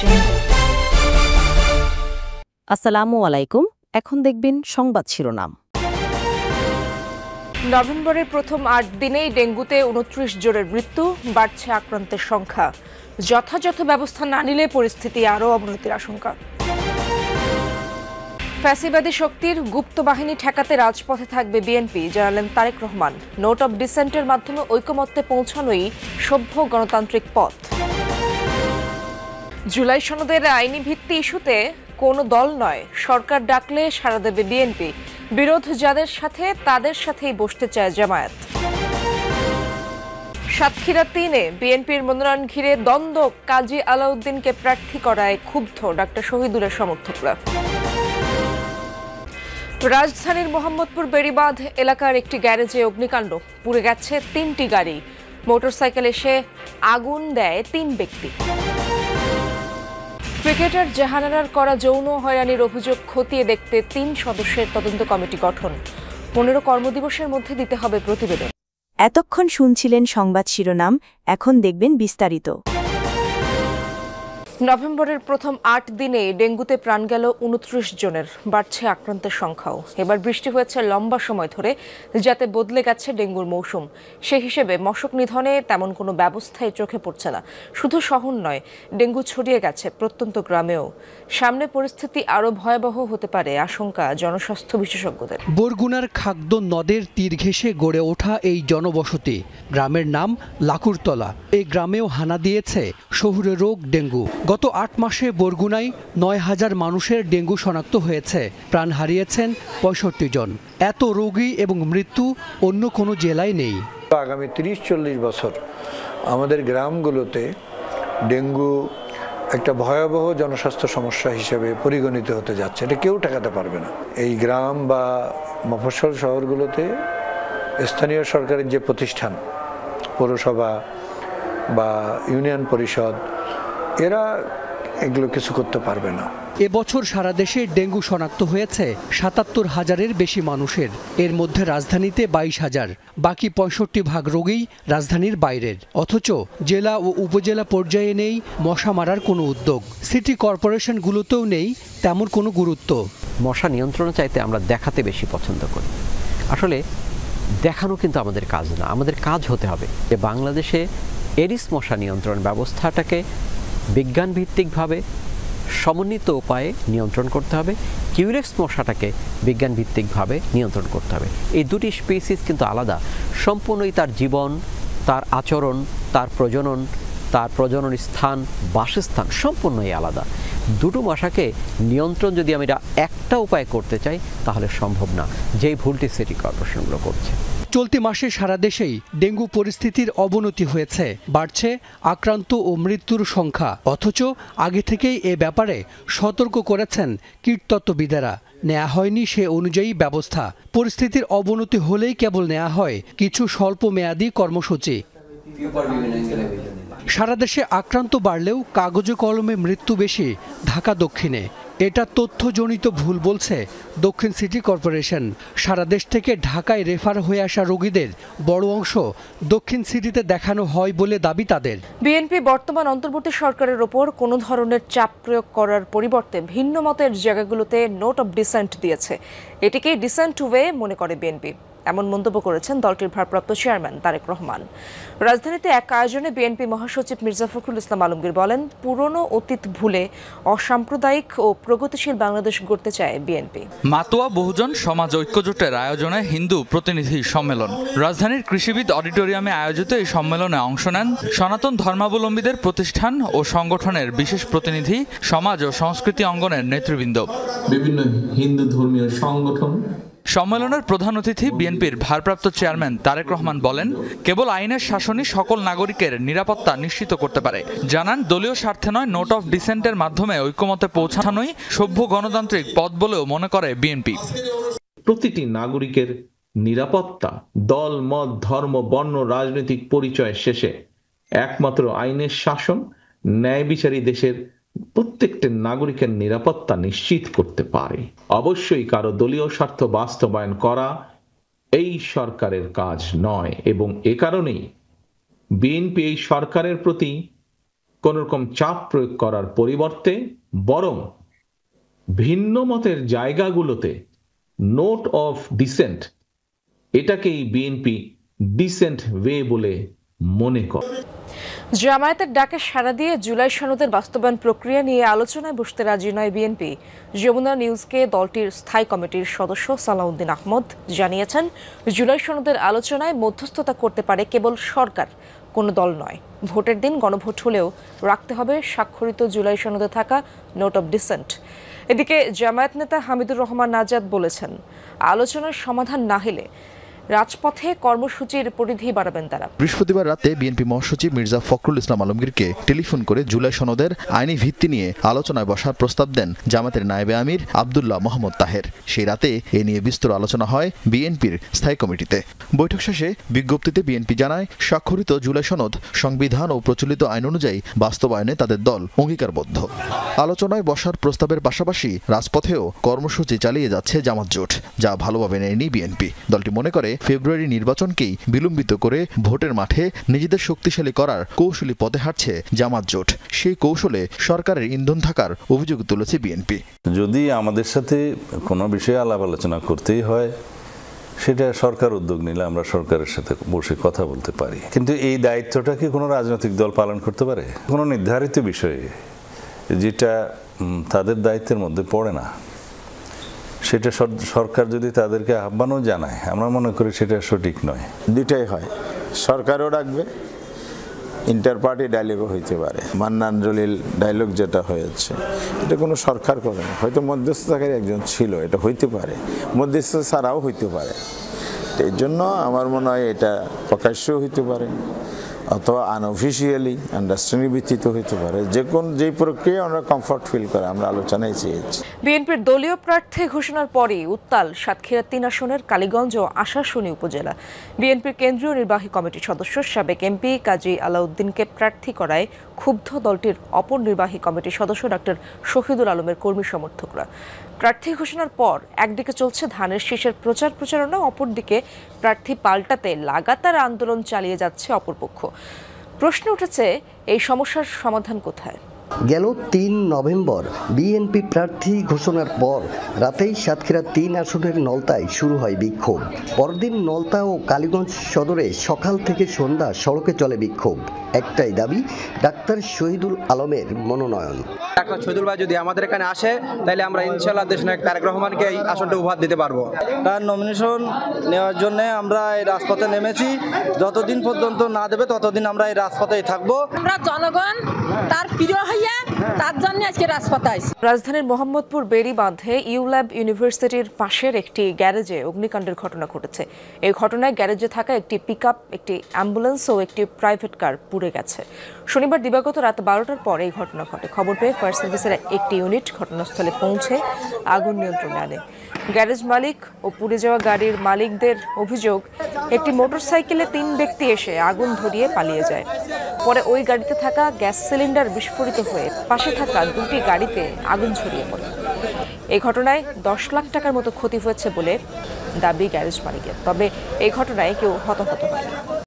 করছেন। আসসালামু আলাইকুম। এখন দেখবেন সংবাদ শিরোনাম। নভেম্বরের প্রথম ৮ দিনেই ডেঙ্গুতে ২৯ জনের মৃত্যু, বাড়ছে আক্রান্তের সংখ্যা। যথাযথ ব্যবস্থা না নিলে পরিস্থিতি আরও অবনতির আশঙ্কা। ফ্যাসিবাদী শক্তির গুপ্ত বাহিনী ঠেকাতে রাজপথে থাকবে বিএনপি, জানালেন তারেক রহমান। নোট অব ডিসেন্টের মাধ্যমে ঐকমত্যে পৌঁছানোই সভ্য গণতান্ত্রিক পথ। জুলাই সনদের আইনি ভিত্তি ইস্যুতে কোনো দল নয়, সরকার ডাকলে সাড়া দেবে বিএনপি। বিরোধ যাদের সাথে তাদের সাথেই বসতে চায় জামায়াত। সাতক্ষীরা ৩-এ বিএনপির মনোনয়ন ঘিরে দ্বন্দ্ব, কাজী আলাউদ্দিনকে প্রার্থী করায় ক্ষুব্ধ ডাক্তার শহীদুলের সমর্থকরা। রাজধানীর মোহাম্মদপুর বেড়িবাঁধ এলাকার একটি গ্যারেজে অগ্নিকাণ্ড, পুড়ে গেছে ৩টি গাড়ি। মোটরসাইকেল এসে আগুন দেয় ৩ ব্যক্তি। ক্রিকেটার জাহানারার করা যৌন হয়রানির অভিযোগ খতিয়ে দেখতে ৩ সদস্যের তদন্ত কমিটি গঠন। ১৫ কর্মদিবসের মধ্যে দিতে হবে প্রতিবেদন। এতক্ষণ শুনছিলেন সংবাদ শিরোনাম, এখন দেখবেন বিস্তারিত। নভেম্বরের প্রথম ৮ দিনে ডেঙ্গুতে প্রাণ গেল ২৯ জনের, বাড়ছে আক্রান্তের সংখ্যাও। এবার বৃষ্টি হয়েছে লম্বা সময় ধরে, যাতে বদলে গেছে ডেঙ্গুর মৌসুম। সে হিসেবে মশক নিধনে তেমন কোনো ব্যবস্থাই চোখে পড়ছে না। শুধু শহর নয়, ডেঙ্গু ছড়িয়ে গেছে প্রত্যন্ত গ্রামেও। সামনে পরিস্থিতি আরও ভয়াবহ হতে পারে আশঙ্কা জনস্বাস্থ্য বিশেষজ্ঞদের। বরগুনার খাদ্য নদের তীর ঘেঁষে গড়ে ওঠা এই জনবসতি, গ্রামের নাম লাকুরতলা। এই গ্রামেও হানা দিয়েছে শহুরে রোগ ডেঙ্গু। গত ৮ মাসে বরগুনায় ৯,০০০ মানুষের ডেঙ্গু শনাক্ত হয়েছে, প্রাণ হারিয়েছেন ৬৫ জন। এত রোগী এবং মৃত্যু অন্য কোনো জেলায় নেই। আগামী ৩০-৪০ বছর আমাদের গ্রামগুলোতে ডেঙ্গু একটা ভয়াবহ জনস্বাস্থ্য সমস্যা হিসেবে পরিগণিত হতে যাচ্ছে। এটা কেউ ঠেকাতে পারবে না। এই গ্রাম বা মফস্বল শহরগুলোতে স্থানীয় সরকারের যে প্রতিষ্ঠান, পৌরসভা বা ইউনিয়ন পরিষদ, এরা এগুলো কিছু করতে পারবে না। এবছর সারা দেশে ডেঙ্গু শনাক্ত হয়েছে ৭৭,০০০-এর বেশি মানুষের। এর মধ্যে রাজধানীতে ২২,০০০, বাকি ৬৫% রোগী রাজধানীর বাইরের। অথচ জেলা ও উপজেলা পর্যায়ে নেই মশা মারার কোনো উদ্যোগ। সিটি কর্পোরেশনগুলোতেও নেই তেমন কোনো গুরুত্ব। মশা নিয়ন্ত্রণে চাইতে আমরা দেখাতে বেশি পছন্দ করি। আসলে দেখানো কিন্তু আমাদের কাজ না, আমাদের কাজ হতে হবে যে বাংলাদেশে এডিস মশা নিয়ন্ত্রণ ব্যবস্থাটাকে বিজ্ঞানভিত্তিকভাবে সমন্বিত উপায়ে নিয়ন্ত্রণ করতে হবে। কিউরেক্স মশাটাকে বিজ্ঞানভিত্তিকভাবে নিয়ন্ত্রণ করতে হবে। এই দুটি স্পিসিস কিন্তু আলাদা, সম্পূর্ণই তার জীবন, তার আচরণ, তার প্রজনন স্থান, বাসস্থান সম্পূর্ণই আলাদা। দুটো মশাকে নিয়ন্ত্রণ যদি আমি একটা উপায় করতে চাই তাহলে সম্ভব না, যেই ভুলটি সিটি কর্পোরেশনগুলো করছে। চলতি মাসে সারা দেশেই ডেঙ্গু পরিস্থিতির অবনতি হয়েছে, বাড়ছে আক্রান্ত ও মৃত্যুর সংখ্যা। অথচ আগে থেকেই এ ব্যাপারে সতর্ক করেছেন কীটতত্ত্ববিদেরা। নেওয়া হয়নি সে অনুযায়ী ব্যবস্থা। পরিস্থিতির অবনতি হলেই কেবল নেওয়া হয় কিছু স্বল্প মেয়াদী কর্মসূচি। সারা দেশে আক্রান্ত বাড়লেও কাগজে কলমে মৃত্যু বেশি ঢাকা দক্ষিণে। এটা তথ্যজনিত ভুল বলছে দক্ষিণ সিটি কর্পোরেশন। সারা দেশ থেকে ঢাকায় রেফার হয়ে আসা রোগীদের বড় অংশ দক্ষিণ সিটিতে দেখানো হয় বলে দাবি তাদের। বিএনপি বর্তমান অন্তর্বর্তী সরকারের ওপর কোনো ধরনের চাপ প্রয়োগ করার পরিবর্তে ভিন্ন মতের জায়গাগুলোতে নোট অব ডিসেন্ট দিয়েছে। এটিকে ডিসেন্ট ওয়ে মনে করে বিএনপি, এমন মন্তব্য করেছেন দলটির ভারপ্রাপ্ত চেয়ারম্যান তারেক রহমান। রাজধানীতে এক আয়োজনে বিএনপি মহাসচিব মির্জা ফখরুল ইসলাম আলমগীর বলেন, পুরনো অতীত ভুলে অসাম্প্রদায়িক ও প্রগতিশীল বাংলাদেশ গড়তে চায় বিএনপি। মাতোয়া বহুজন সমাজ ঐক্যজোটের আয়োজনে হিন্দু প্রতিনিধি সম্মেলন। রাজধানীর কৃষিবিদ অডিটোরিয়ামে আয়োজিত এই সম্মেলনে অংশ নেন সনাতন ধর্মাবলম্বীদের প্রতিষ্ঠান ও সংগঠনের বিশেষ প্রতিনিধি, সমাজ ও সংস্কৃতি অঙ্গনের নেতৃবৃন্দ, বিভিন্ন হিন্দু ধর্মীয় সংগঠন। সম্মেলনের প্রধান অতিথি বিএনপির ভারপ্রাপ্ত চেয়ারম্যান তারেক রহমান বলেন, কেবল আইনের শাসনই সকল নাগরিকের নিরাপত্তা নিশ্চিত করতে পারে। জানান, দলীয় স্বার্থে নয়, নোট অফ ডিসেন্টের মাধ্যমে ঐকমত্যে পৌঁছানোই সভ্য গণতান্ত্রিক পথ বলেও মনে করে বিএনপি। প্রতিটি নাগরিকের নিরাপত্তা দল, মত, ধর্ম, বর্ণ, রাজনৈতিক পরিচয় শেষে একমাত্র আইনের শাসন, ন্যায় বিচারী দেশের প্রত্যেকটা নাগরিকের নিরাপত্তা নিশ্চিত করতে পারে। অবশ্যই কারো দলীয় স্বার্থ বাস্তবায়ন করা এই সরকারের কাজ নয়, এবং এ কারণেই বিএনপি এই সরকারের প্রতি কোন রকম চাপ প্রয়োগ করার পরিবর্তে বরং ভিন্ন মতের জায়গাগুলোতে নোট অফ ডিসেন্ট এটাকেই বিএনপি ডিসেন্ট ওয়ে বলে মনে করে। জামায়াতের ডাকে সাড়া দিয়ে জুলাই সনদের বাস্তবায়ন প্রক্রিয়া নিয়ে আলোচনায় বসতে রাজি নয় বিএনপি। যমুনা নিউজকে দলটির স্থায়ী কমিটির সদস্য সালাউদ্দিন আহমদ জানিয়েছেন, জুলাই সনদের আলোচনায় মধ্যস্থতা করতে পারে কেবল সরকার, কোনো দল নয়। ভোটের দিন গণভোট হলেও রাখতে হবে স্বাক্ষরিত জুলাই সনদে থাকা নোট অব ডিসেন্ট। এদিকে জামায়াত নেতা হামিদুর রহমান নাজাদ বলেছেন, আলোচনার সমাধান না হলে রাজপথে কর্মসূচির পরিধি বাড়াবেন তারা। বৃহস্পতিবার রাতে বিএনপি মহাসচিব মির্জা ফখরুল ইসলাম আলমগীরকে টেলিফোন করে জুলাই সনদের আইনি ভিত্তি নিয়ে আলোচনায় বসার প্রস্তাব দেন জামায়াতের নায়েবে আমির আব্দুল্লাহ মোহাম্মদ তাহের। সেই রাতে এ নিয়ে বিস্তর আলোচনা হয় বিএনপির স্থায়ী কমিটিতে। বৈঠক শেষে বিজ্ঞপ্তিতে বিএনপি জানায়, স্বাক্ষরিত জুলাই সনদ সংবিধান ও প্রচলিত আইন অনুযায়ী বাস্তবায়নে তাদের দল অঙ্গীকারবদ্ধ। আলোচনায় বসার প্রস্তাবের পাশাপাশি রাজপথেও কর্মসূচি চালিয়ে যাচ্ছে জামাত জোট, যা ভালোভাবে নেয়নি বিএনপি। দলটি মনে করে ফেব্রুয়ারি নির্বাচনকেই বিলম্বিত করে ভোটের মাঠে নিজেদের শক্তিশালী করার কৌশলী পথে হাঁটছে জামাত জোট। সেই কৌশলে সরকারের ইন্ধন থাকার অভিযোগ তুলেছে বিএনপি। যদি আমাদের সাথে কোনো বিষয়ে আলাপ আলোচনা করতেই হয়, সেটা সরকার উদ্যোগ নিলে আমরা সরকারের সাথে বসে কথা বলতে পারি, কিন্তু এই দায়িত্বটা কি কোনো রাজনৈতিক দল পালন করতে পারে? কোনো নির্ধারিত বিষয়ে যেটা তাদের দায়িত্বের মধ্যে পড়ে না, সেটা সরকার যদি তাদেরকে আহ্বানও জানায়, আমরা মনে করি সেটা সঠিক নয়। দুটাই হয়, সরকারও ডাকবে, ইন্টার পার্টি ডায়লগও হইতে পারে। মান্নান জলিল ডায়লগ যেটা হয়েছে, এটা কোনো সরকার করে না, হয়তো মধ্যস্থতাকারী একজন ছিল, এটা হইতে পারে, মধ্যস্থতা ছাড়াও হইতে পারে। এই জন্য আমার মনে হয় এটা প্রকাশ্যও হইতে পারে অথবা আনঅফিসিয়ালি আন্ডারস্ট্যান্ডিং ভিত্তিতে হইতে পারে। যেই প্রক্রিয়া আমরা কমফর্ট ফিল করে আমরা আলোচনায় চেয়েছি। বিএনপির দলীয় প্রার্থী ঘোষণার পরই উত্তাল সাতক্ষীরা ৩ আসনের কালীগঞ্জ ও আশাশুনি উপজেলা। বিএনপির কেন্দ্রীয় নির্বাহী কমিটির সদস্য সাবেক এমপি কাজী আলাউদ্দিনকে প্রার্থী করায় ক্ষুব্ধ দলটির অপর নির্বাহী কমিটির সদস্য ডক্টর শহীদুল আলমের কর্মী সমর্থকরা। প্রার্থী ঘোষণার পর একদিকে চলছে ধানের শীষের প্রচারণা, অপরদিকে প্রার্থী পাল্টাতে লাগাতার আন্দোলন চালিয়ে যাচ্ছে অপরপক্ষ। প্রশ্ন উঠেছে, এই সমস্যার সমাধান কোথায়? গেল ৩ নভেম্বর বিএনপি প্রার্থী ঘোষণার পর রাতেই সাতক্ষীরা ৩ আসনের নলতায় শুরু হয় বিক্ষোভ। পরদিন নলতা ও কালীগঞ্জ সদরে সকাল থেকে সন্ধ্যা সড়কে চলে বিক্ষোভ। একটাই দাবি, ডাক্তার শহীদুল আলমের মনোনয়ন। ডাক্তার শহীদুল ভাই যদি আমাদের এখানে আসে, তাহলে আমরা ইনশাআল্লাহ দেশনায়ক তারেক রহমানকে এই আসনটা উপহার দিতে পারবো। তার নমিনেশন নেওয়ার জন্য আমরা এই রাজপথে নেমেছি। যতদিন পর্যন্ত না দেবে ততদিন আমরা এই রাজপথেই থাকবো। আমরা জনগণ তার প্রিয় হইয়া তার জন্য আজকে রাজপথে আইছি। রাজধানীর মোহাম্মদপুর বেড়ি বাঁধে ইউল্যাব ইউনিভার্সিটির পাশের একটি গ্যারেজে অগ্নিকাণ্ডের ঘটনা ঘটেছে। এই ঘটনায় গ্যারেজে থাকা একটি পিকআপ, একটি অ্যাম্বুলেন্স ও একটি প্রাইভেট কার পুড়ে গেছে। শনিবার দিবাগত রাত 12টার পর এই ঘটনা ঘটে। খবর পেয়ে ফায়ার সার্ভিসের একটি ইউনিট ঘটনাস্থলে পৌঁছে আগুন নিয়ন্ত্রণে আনে। গ্যারেজ মালিক ও পুড়ে যাওয়া গাড়ির মালিকদের অভিযোগ, একটি মোটরসাইকেলে 3 ব্যক্তি এসে আগুন ধরিয়ে পালিয়ে যায়। পরে ওই গাড়িতে থাকা গ্যাস সিলিন্ডার বিস্ফোরিত হয়ে পাশে থাকা 2টি গাড়িতে আগুন ছড়িয়ে পড়ে। এই ঘটনায় 10 লাখ টাকার মতো ক্ষতি হয়েছে বলে দাবি গ্যারেজ মালিকের। তবে এই ঘটনায় কেউ হতাহত হয়নি।